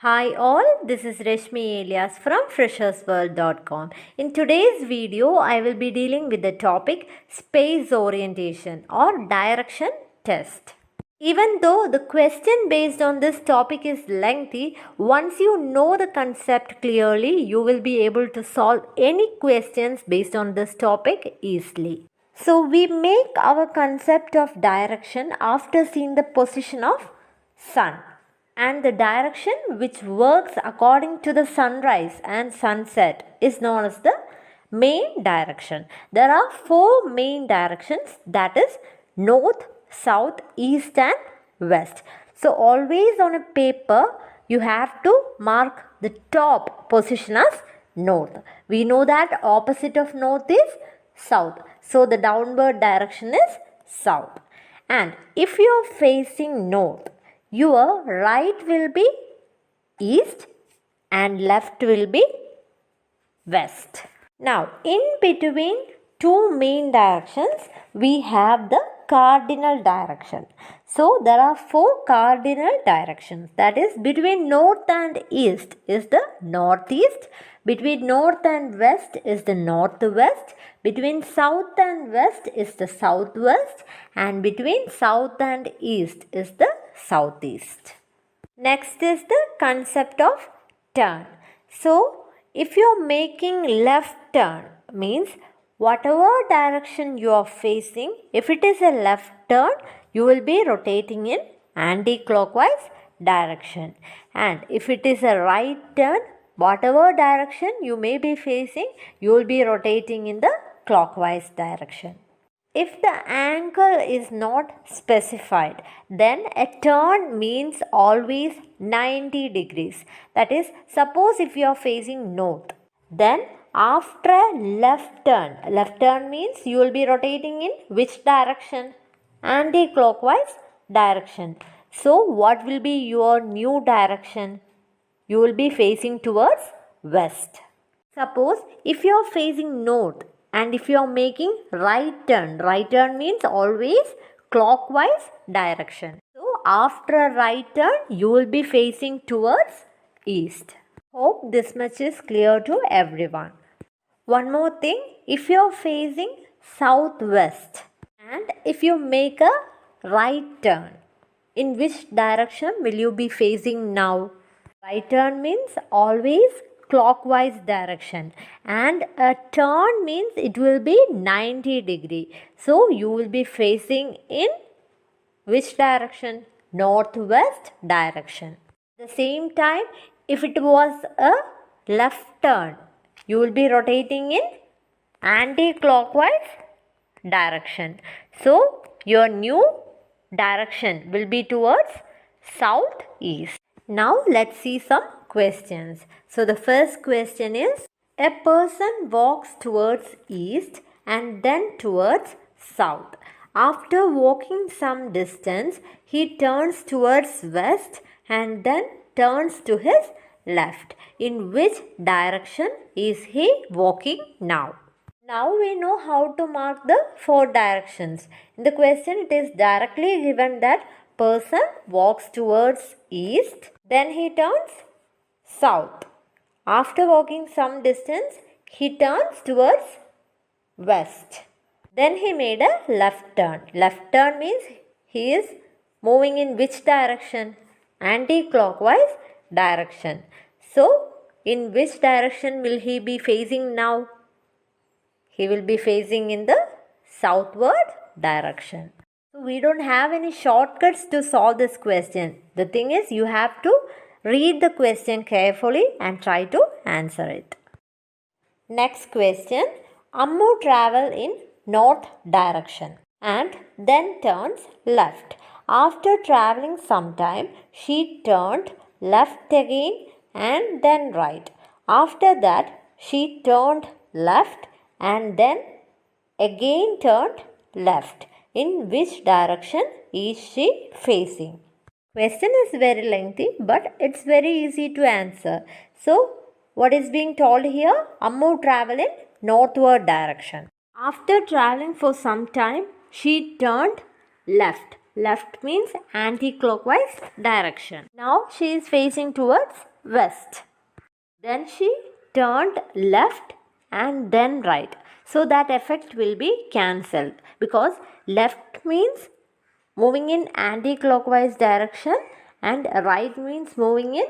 Hi all, this is Reshmi Elias from freshersworld.com. In today's video, I will be dealing with the topic space orientation or direction test. Even though the question based on this topic is lengthy, once you know the concept clearly, you will be able to solve any questions based on this topic easily. So we make our concept of direction after seeing the position of sun, and the direction which works according to the sunrise and sunset is known as the main direction. There are four main directions, that is north, south, east and west. So always on a paper you have to mark the top position as north. We know that opposite of north is south. So the downward direction is south. And if you are facing north, your right will be east and left will be west. Now, in between two main directions, we have the cardinal direction. So, there are four cardinal directions. That is, between north and east is the northeast, between north and west is the northwest, between south and west is the southwest, and between south and east is the southeast. Next is the concept of turn. So, if you are making left turn, means whatever direction you are facing, if it is a left turn, you will be rotating in anti-clockwise direction. And if it is a right turn, whatever direction you may be facing, you will be rotating in the clockwise direction. If the angle is not specified, then a turn means always 90 degrees. That is, suppose if you are facing north, then after a left turn means you will be rotating in which direction? Anti-clockwise direction. So, what will be your new direction? You will be facing towards west. Suppose if you are facing north, and if you are making right turn means always clockwise direction. So after a right turn, you will be facing towards east. Hope this much is clear to everyone. One more thing, if you are facing southwest and if you make a right turn, in which direction will you be facing now? Right turn means always clockwise direction, and a turn means it will be 90 degree. So you will be facing in which direction? Northwest direction. At the same time, if it was a left turn, you will be rotating in anti-clockwise direction. So your new direction will be towards southeast. Now let's see some questions. So the first question is, a person walks towards east and then towards south. After walking some distance, he turns towards west and then turns to his left. In which direction is he walking now? Now we know how to mark the four directions. In the question it is directly given that person walks towards east, then he turns south. After walking some distance, he turns towards west. Then he made a left turn. Left turn means he is moving in which direction? Anti-clockwise direction. So, in which direction will he be facing now? He will be facing in the southward direction. So we don't have any shortcuts to solve this question. The thing is, you have to read the question carefully and try to answer it. Next question. Ammu travel in north direction and then turns left. After traveling some time, she turned left again and then right. After that, she turned left and then again turned left. In which direction is she facing? Question is very lengthy, but it's very easy to answer. So, what is being told here? Ammu travel in northward direction. After traveling for some time, she turned left. Left means anti-clockwise direction. Now she is facing towards west. Then she turned left and then right. So that effect will be cancelled because left means moving in anti-clockwise direction and right means moving in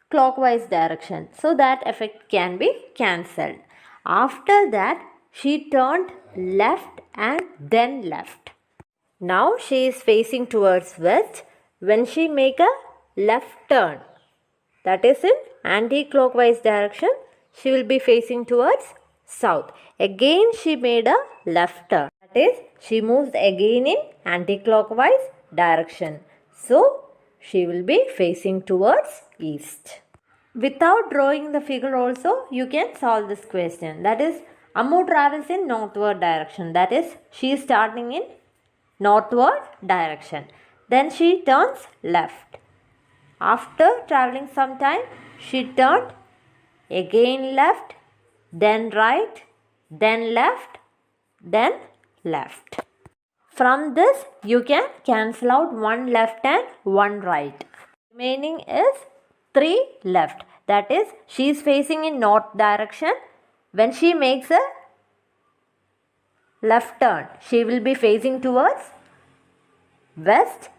clockwise direction. So that effect can be cancelled. After that, she turned left and then left. Now she is facing towards west. When she make a left turn, that is in anti-clockwise direction, she will be facing towards south. Again she made a left turn. That is, she moves again in anti-clockwise direction. So she will be facing towards east. Without drawing the figure also, you can solve this question. That is, Ammu travels in northward direction. That is, she is starting in northward direction. Then she turns left. After traveling some time, she turned again left, then right, then left, then left. From this, you can cancel out one left and one right. Remaining is 3 left. That is, she is facing in north direction. When she makes a left turn, she will be facing towards west.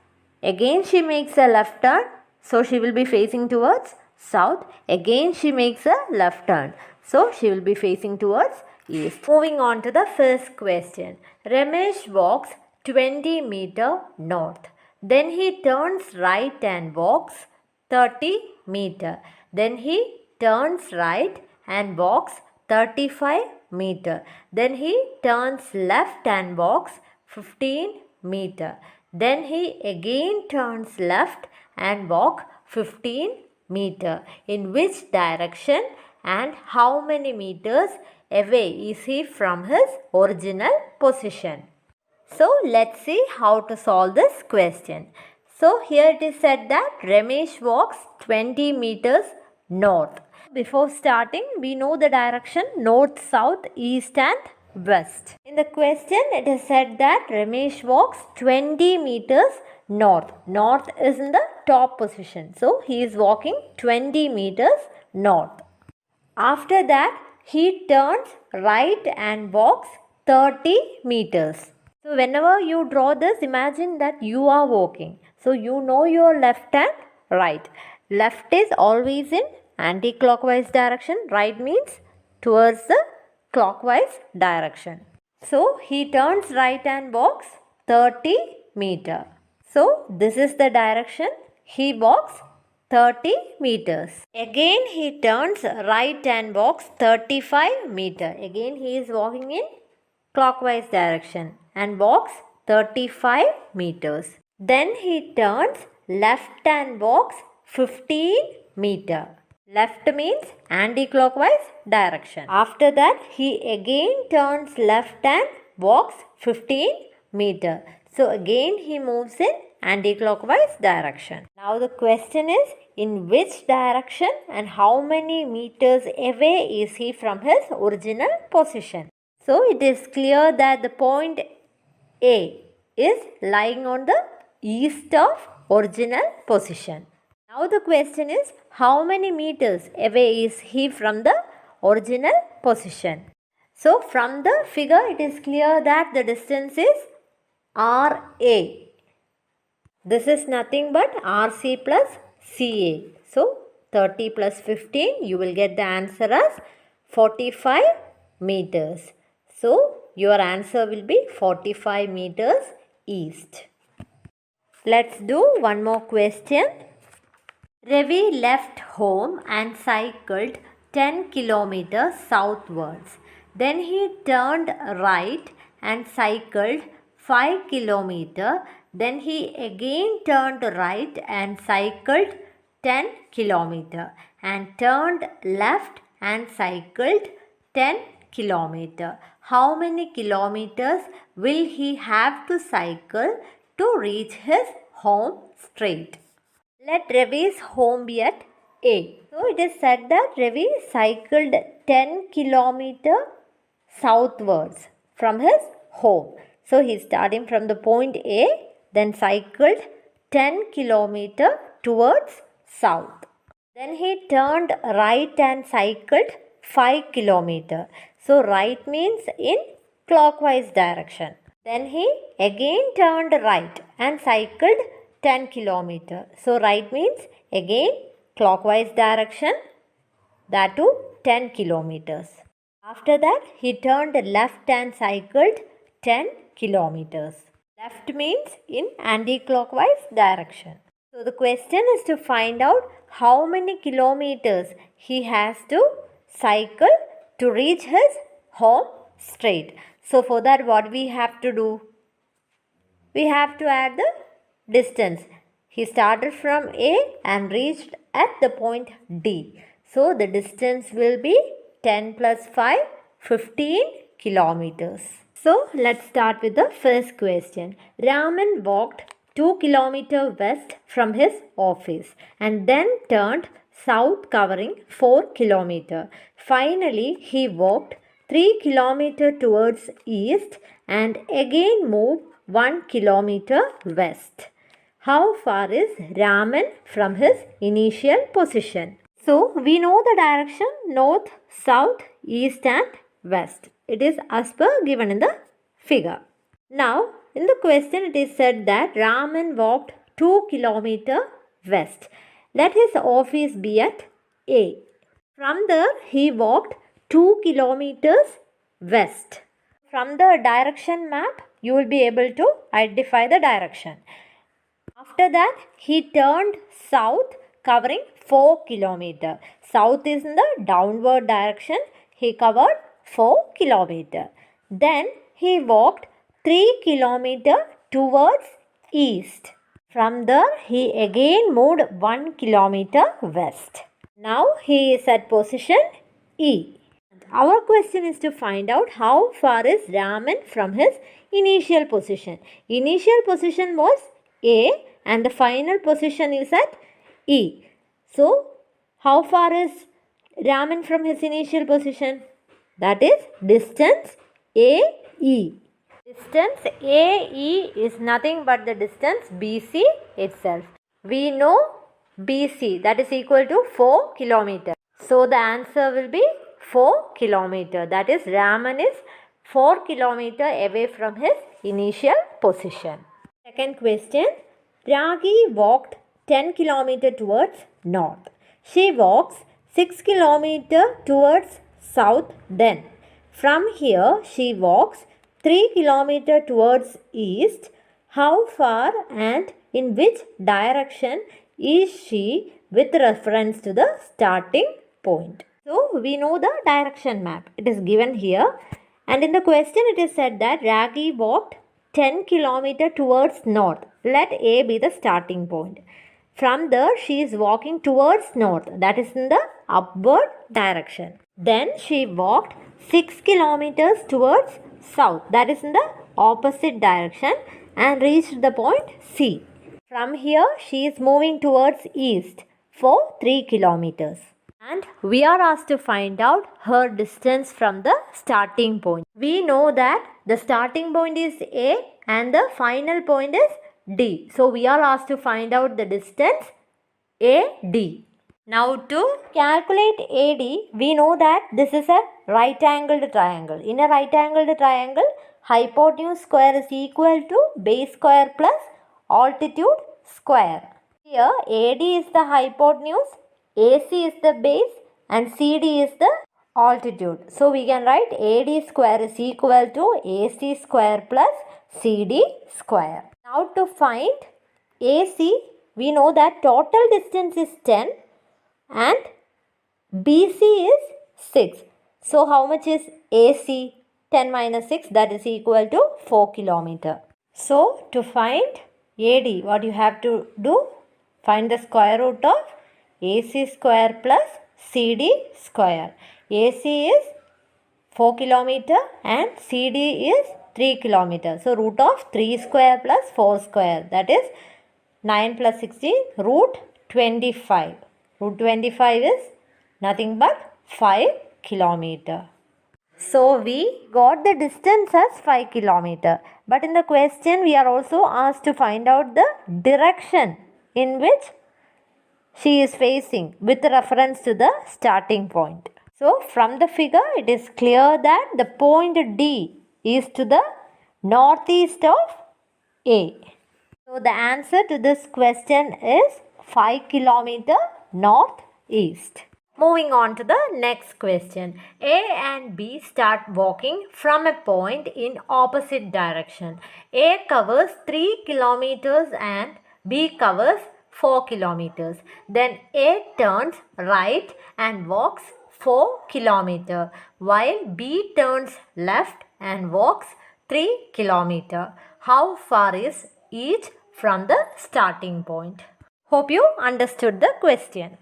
Again she makes a left turn, so she will be facing towards south. Again she makes a left turn, so she will be facing towards east. Moving on to the first question. Ramesh walks 20 meter north. Then he turns right and walks 30 meter. Then he turns right and walks 35 meter. Then he turns left and walks 15 meter. Then he again turns left and walk 15 meter. In which direction and how many meters away is he from his original position? So let's see how to solve this question. So here it is said that Ramesh walks 20 meters north. Before starting, we know the direction north, south, east and west. In the question, it is said that Ramesh walks 20 meters north. North is in the top position. So he is walking 20 meters north. After that, he turns right and walks 30 meters. So whenever you draw this, imagine that you are walking. So you know your left and right. Left is always in anti-clockwise direction. Right means towards the clockwise direction. So he turns right and walks 30 meter. So this is the direction he walks 30 meters. Again he turns right and walks 35 meter. Again he is walking in clockwise direction and walks 35 meters. Then he turns left and walks 15 meter. Left means anti-clockwise direction. After that, he again turns left and walks 15 meter. So again he moves in anti-clockwise direction. Now the question is, in which direction and how many meters away is he from his original position? So it is clear that the point A is lying on the east of original position. Now the question is, how many meters away is he from the original position? So from the figure it is clear that the distance is RA. This is nothing but RC plus CA. So 30 plus 15, you will get the answer as 45 meters. So your answer will be 45 meters east. Let's do one more question. Ravi left home and cycled 10 kilometers southwards. Then he turned right and cycled 5 kilometers. Then he again turned right and cycled 10 kilometers and turned left and cycled 10 kilometers. How many kilometers will he have to cycle to reach his home straight? Let Ravi's home be at A. So it is said that Ravi cycled 10 kilometers southwards from his home. So he is starting from the point A, then cycled 10 kilometers towards south. Then he turned right and cycled 5 kilometers. So right means in clockwise direction. Then he again turned right and cycled 10 kilometers. So right means again clockwise direction, that too 10 kilometers. After that he turned left and cycled 10 kilometers. Left means in anti-clockwise direction. So the question is to find out how many kilometers he has to cycle to reach his home straight. So for that what we have to do? We have to add the distance. He started from A and reached at the point D. So the distance will be 10 plus 5, 15 kilometers. So let's start with the first question. Raman walked 2 kilometers west from his office and then turned south covering 4 kilometers. Finally, he walked 3 kilometers towards east and again moved 1 kilometer west. How far is Raman from his initial position? So we know the direction north, south, east and west. It is as per given in the figure. Now in the question it is said that Raman walked 2 kilometers west. Let his office be at A. From there he walked 2 kilometers west. From the direction map you will be able to identify the direction. After that he turned south covering 4 kilometers. South is in the downward direction. He covered 4 kilometers. Then he walked 3 kilometers towards east. From there he again moved 1 kilometer west. Now he is at position E. Our question is to find out how far is Raman from his initial position. Initial position was A and the final position is at E. So, how far is Raman from his initial position? That is distance AE. Distance AE is nothing but the distance BC itself. We know BC, that is equal to 4 kilometers. So, the answer will be 4 kilometers. That is Raman is 4 kilometers away from his initial position. Second question. Ragi walked 10 kilometers towards north. She walks 6 kilometers towards south then. From here she walks 3 kilometers towards east. How far and in which direction is she with reference to the starting point? So we know the direction map. It is given here. And in the question it is said that Ragi walked 10 kilometers towards north. Let A be the starting point. From there she is walking towards north. That is in the upward direction. Then she walked 6 kilometers towards south. That is in the opposite direction and reached the point C. From here she is moving towards east for 3 kilometers. And we are asked to find out her distance from the starting point. We know that the starting point is A and the final point is D. So we are asked to find out the distance AD. Now to calculate AD, we know that this is a right angled triangle. In a right angled triangle, hypotenuse square is equal to base square plus altitude square. Here AD is the hypotenuse, AC is the base and CD is the altitude. So we can write AD square is equal to AC square plus CD square. Now to find AC, we know that total distance is 10 and BC is 6. So how much is AC? 10 minus 6, that is equal to 4 kilometers. So to find AD, what you have to do? Find the square root of AC square plus CD square. AC is 4 kilometers and CD is 3 kilometers. So root of 3 square plus 4 square, that is 9 plus 16, root 25. Root 25 is nothing but 5 kilometers. So we got the distance as 5 kilometers. But in the question we are also asked to find out the direction in which she is facing with reference to the starting point. So from the figure it is clear that the point D is to the northeast of A. So the answer to this question is 5 km northeast. Moving on to the next question. A and B start walking from a point in opposite direction. A covers 3 kilometers and B covers 4 kilometers. Then A turns right and walks 4 kilometers while B turns left and walks 3 kilometers. How far is each from the starting point? Hope you understood the question.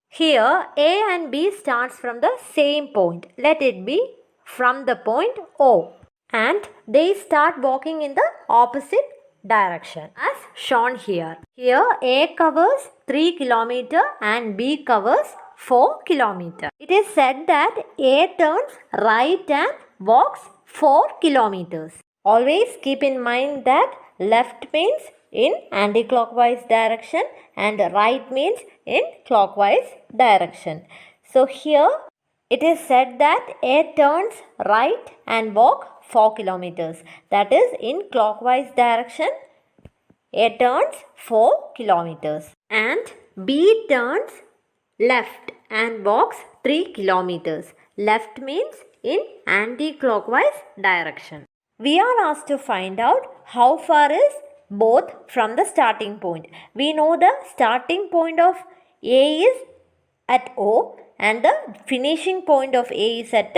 Here A and B starts from the same point. Let it be from the point O. And they start walking in the opposite direction as shown here. Here A covers 3 km and B covers 4 km. It is said that A turns right and walks 4 kilometers. Always keep in mind that left means in anti-clockwise direction and right means in clockwise direction. So here it is said that A turns right and walk 4 kilometers. That is in clockwise direction A turns 4 kilometers. And B turns left and walks 3 kilometers. Left means in anti-clockwise direction. We are asked to find out how far is both from the starting point. We know the starting point of A is at O and the finishing point of A is at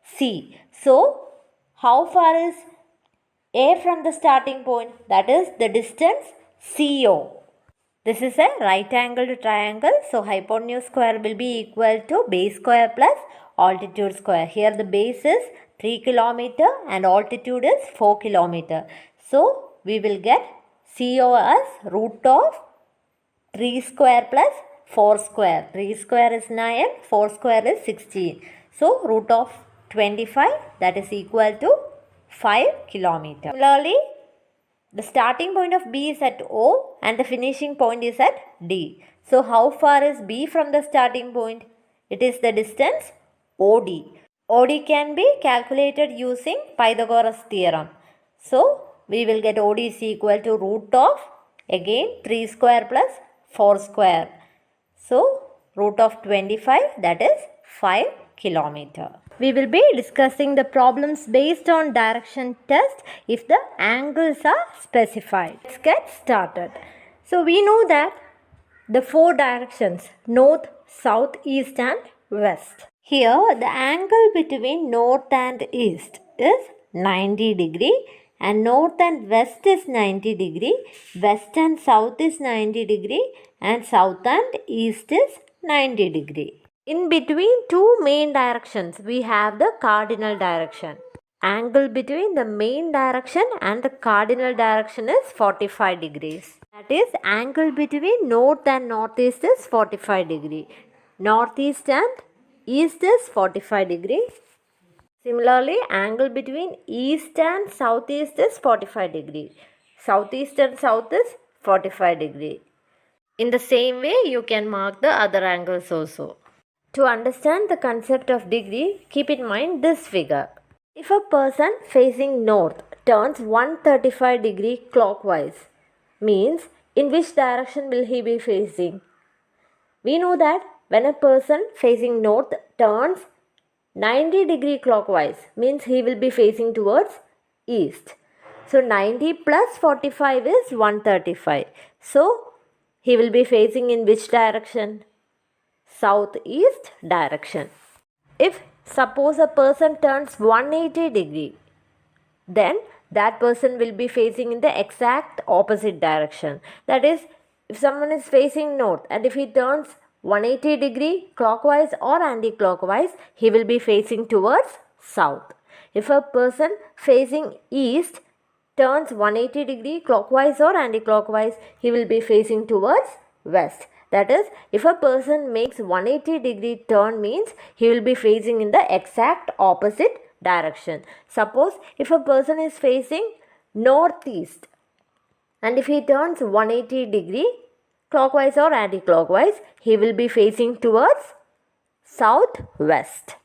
C. So, how far is A from the starting point? That is the distance CO. This is a right angled triangle. So, hypotenuse square will be equal to base square plus altitude square. Here the base is 3 km and altitude is 4 km. So, we will get CO as root of 3 square plus 4 square. 3 square is 9, 4 square is 16. So, root of 25, that is equal to 5 km. Similarly, the starting point of B is at O and the finishing point is at D. So, how far is B from the starting point? It is the distance OD. OD can be calculated using Pythagoras theorem. So, we will get OD is equal to root of again 3 square plus 4 square. So, root of 25, that is 5 km. We will be discussing the problems based on direction test if the angles are specified. Let's get started. So, we know that the 4 directions north, south, east and west. Here the angle between north and east is 90 degree and north and west is 90 degree, west and south is 90 degree and south and east is 90 degree. In between two main directions we have the cardinal direction. Angle between the main direction and the cardinal direction is 45 degrees. That is angle between north and northeast is 45 degree. Northeast and east is 45 degree. Similarly, angle between east and southeast is 45 degree. Southeast and south is 45 degree. In the same way, you can mark the other angles also. To understand the concept of degree, keep in mind this figure. If a person facing north turns 135 degree clockwise, means in which direction will he be facing? We know that when a person facing north turns 90 degree clockwise, means he will be facing towards east. So 90 plus 45 is 135. So he will be facing in which direction? Southeast direction. If suppose a person turns 180 degree, then that person will be facing in the exact opposite direction. That is, if someone is facing north and if he turns 180 degree clockwise or anti-clockwise, he will be facing towards south. If a person facing east turns 180 degree clockwise or anti-clockwise, he will be facing towards west. That is, if a person makes 180 degree turn, means he will be facing in the exact opposite direction. Suppose if a person is facing northeast and if he turns 180 degree clockwise or anti-clockwise, he will be facing towards southwest.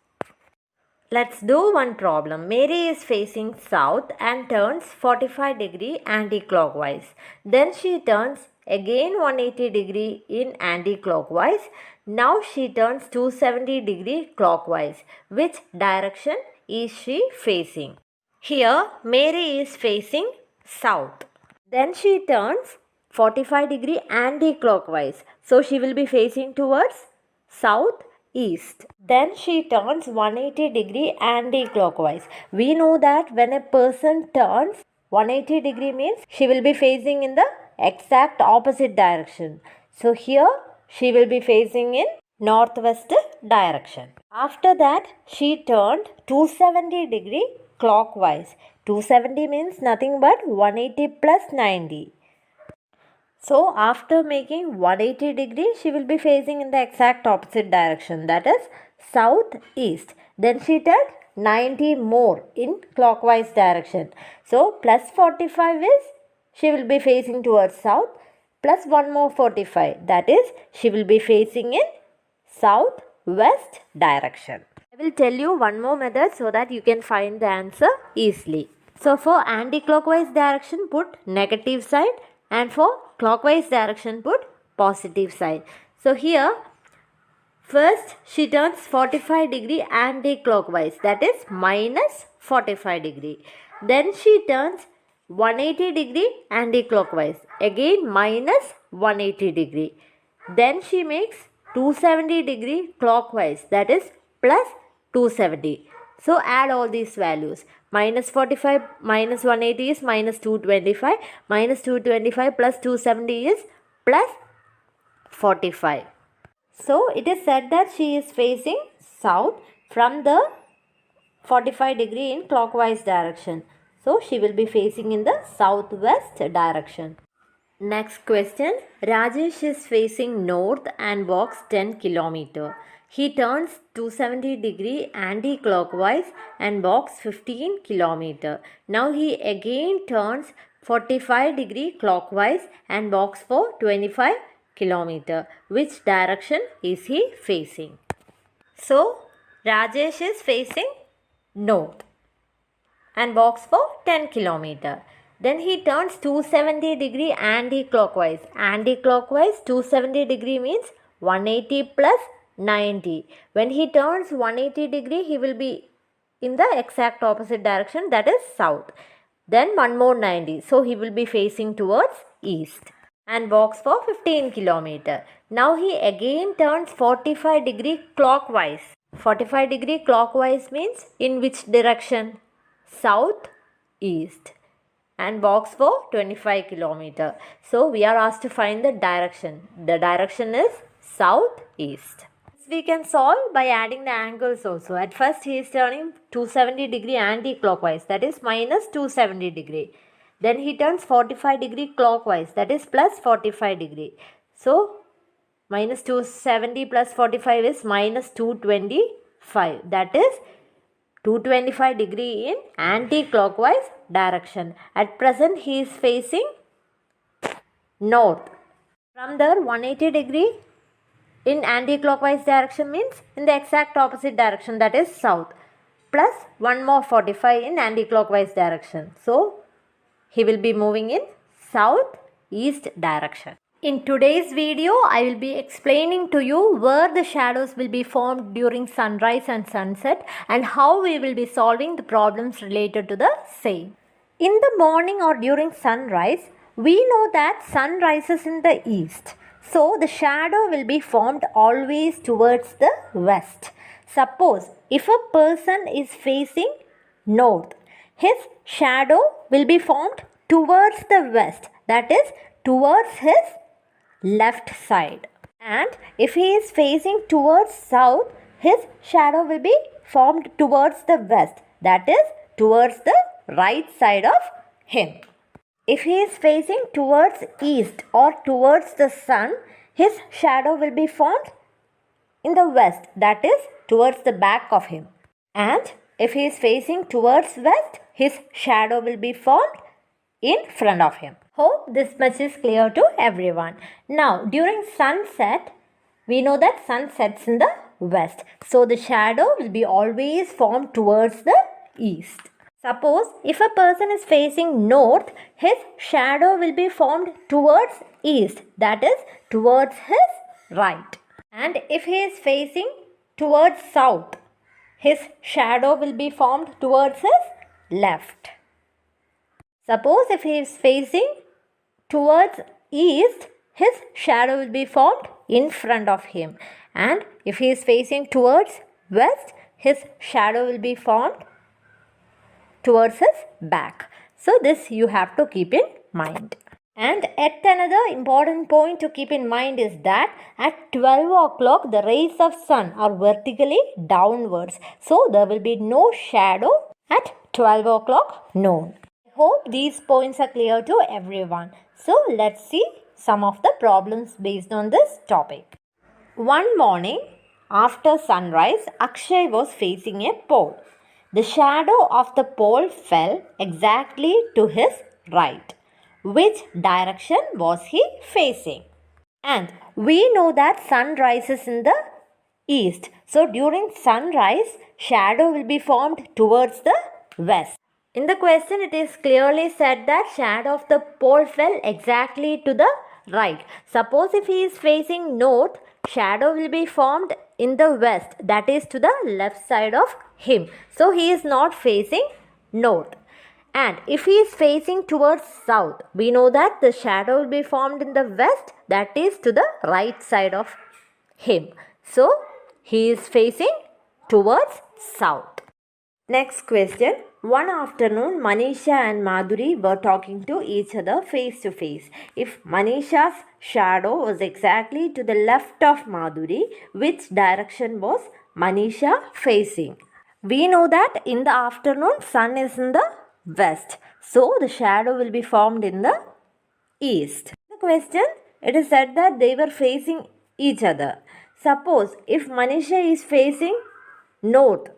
Let's do one problem. Mary is facing south and turns 45 degree anti-clockwise. Then she turns again 180 degree in anti-clockwise. Now she turns 270 degree clockwise. Which direction is she facing? Here Mary is facing south. Then she turns 45 degree anti-clockwise. So she will be facing towards southeast. Then she turns 180 degree anti-clockwise. We know that when a person turns 180 degree means she will be facing in the exact opposite direction. So here she will be facing in northwest direction. After that she turned 270 degree clockwise. 270 means nothing but 180 plus 90. So after making 180 degree, she will be facing in the exact opposite direction, that is southeast. Then she turned 90 more in clockwise direction. So plus 45 is she will be facing towards south, plus one more 45, that is she will be facing in southwest direction. I will tell you one more method so that you can find the answer easily. So for anti-clockwise direction, put negative sign, and for clockwise direction put positive sign. So here first she turns 45 degree anti-clockwise, that is minus 45 degree. Then she turns 180 degree anti-clockwise, again minus 180 degree. Then she makes 270 degree clockwise, that is plus 270. So add all these values. Minus 45 minus 180 is minus 225. Minus 225 plus 270 is plus 45. So it is said that she is facing south from the 45 degree in clockwise direction. So she will be facing in the southwest direction. Next question. Rajesh is facing north and walks 10 km. He turns 270 degree anti-clockwise and walks 15 km. Now he again turns 45 degree clockwise and walks for 25 km. Which direction is he facing? So Rajesh is facing north and walks for 10 km. Then he turns 270 degree anti-clockwise. Anti-clockwise 270 degree means 180 plus 90. When he turns 180 degree, he will be in the exact opposite direction, that is south. Then one more 90. So he will be facing towards east and walks for 15 km. Now he again turns 45 degree clockwise. 45 degree clockwise means in which direction? South east, and walks for 25 km. So we are asked to find the direction. The direction is southeast. We can solve by adding the angles also. At first he is turning 270 degree anti-clockwise, that is minus 270 degree. Then he turns 45 degree clockwise, that is plus 45 degree. So minus 270 plus 45 is minus 225, that is 225 degree in anti-clockwise direction. At present he is facing north. From there 180 degree in anti-clockwise direction means in the exact opposite direction, that is south, plus one more 45 in anti-clockwise direction. So he will be moving in southeast direction. In today's video, I will be explaining to you where the shadows will be formed during sunrise and sunset and how we will be solving the problems related to the same. In the morning or during sunrise, we know that sun rises in the east. So the shadow will be formed always towards the west. Suppose if a person is facing north, his shadow will be formed towards the west, that is towards his left side. And if he is facing towards south, his shadow will be formed towards the west, that is towards the right side of him. If he is facing towards east or towards the sun, his shadow will be formed in the west, that is towards the back of him. And if he is facing towards west, his shadow will be formed in front of him. Hope this much is clear to everyone. Now, during sunset, we know that sun sets in the west. So, the shadow will be always formed towards the east. Suppose if a person is facing north, his shadow will be formed towards east, that is towards his right. And if he is facing towards south, his shadow will be formed towards his left. Suppose if he is facing towards east, his shadow will be formed in front of him. And if he is facing towards west, his shadow will be formed towards his back. So this you have to keep in mind. And yet another important point to keep in mind is that at 12 o'clock the rays of sun are vertically downwards. So there will be no shadow at 12 o'clock noon. I hope these points are clear to everyone. So let's see some of the problems based on this topic. One morning after sunrise, Akshay was facing a pole. The shadow of the pole fell exactly to his right. Which direction was he facing? And we know that sun rises in the east. So during sunrise, shadow will be formed towards the west. In the question, it is clearly said that shadow of the pole fell exactly to the right. Suppose if he is facing north, shadow will be formed in the west, that is to the left side of him. So he is not facing north. And if he is facing towards south, we know that the shadow will be formed in the west, that is to the right side of him. So he is facing towards south. Next question. One afternoon, Manisha and Madhuri were talking to each other face to face. If Manisha's shadow was exactly to the left of Madhuri, which direction was Manisha facing? We know that in the afternoon, sun is in the west. So the shadow will be formed in the east. The question, it is said that they were facing each other. Suppose if Manisha is facing north,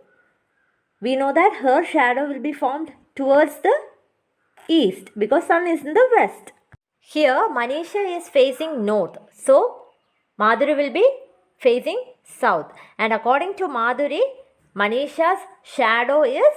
we know that her shadow will be formed towards the east because sun is in the west. Here Manisha is facing north. So Madhuri will be facing south. And according to Madhuri, Manisha's shadow is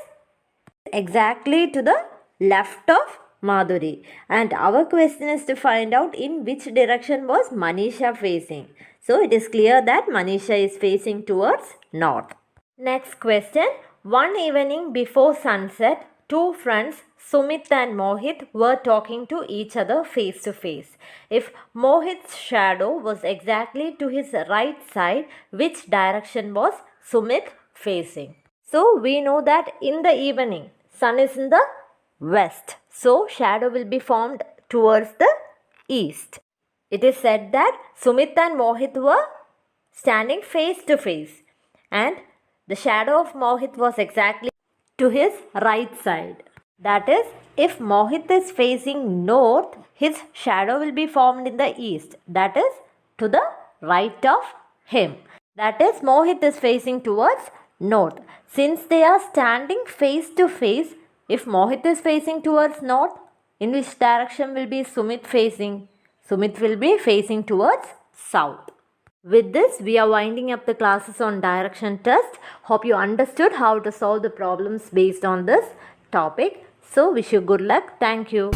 exactly to the left of Madhuri. And our question is to find out in which direction was Manisha facing. So it is clear that Manisha is facing towards north. Next question. One evening before sunset, two friends, Sumit and Mohit, were talking to each other face to face. If Mohit's shadow was exactly to his right side, which direction was Sumit facing? So we know that in the evening, sun is in the west. So shadow will be formed towards the east. It is said that Sumit and Mohit were standing face to face. And the shadow of Mohit was exactly to his right side. That is, if Mohit is facing north, his shadow will be formed in the east. That is, to the right of him. That is, Mohit is facing towards north. Since they are standing face to face, if Mohit is facing towards north, in which direction will be Sumit facing? Sumit will be facing towards south. With this, we are winding up the classes on direction test. Hope you understood how to solve the problems based on this topic. So, wish you good luck. Thank you.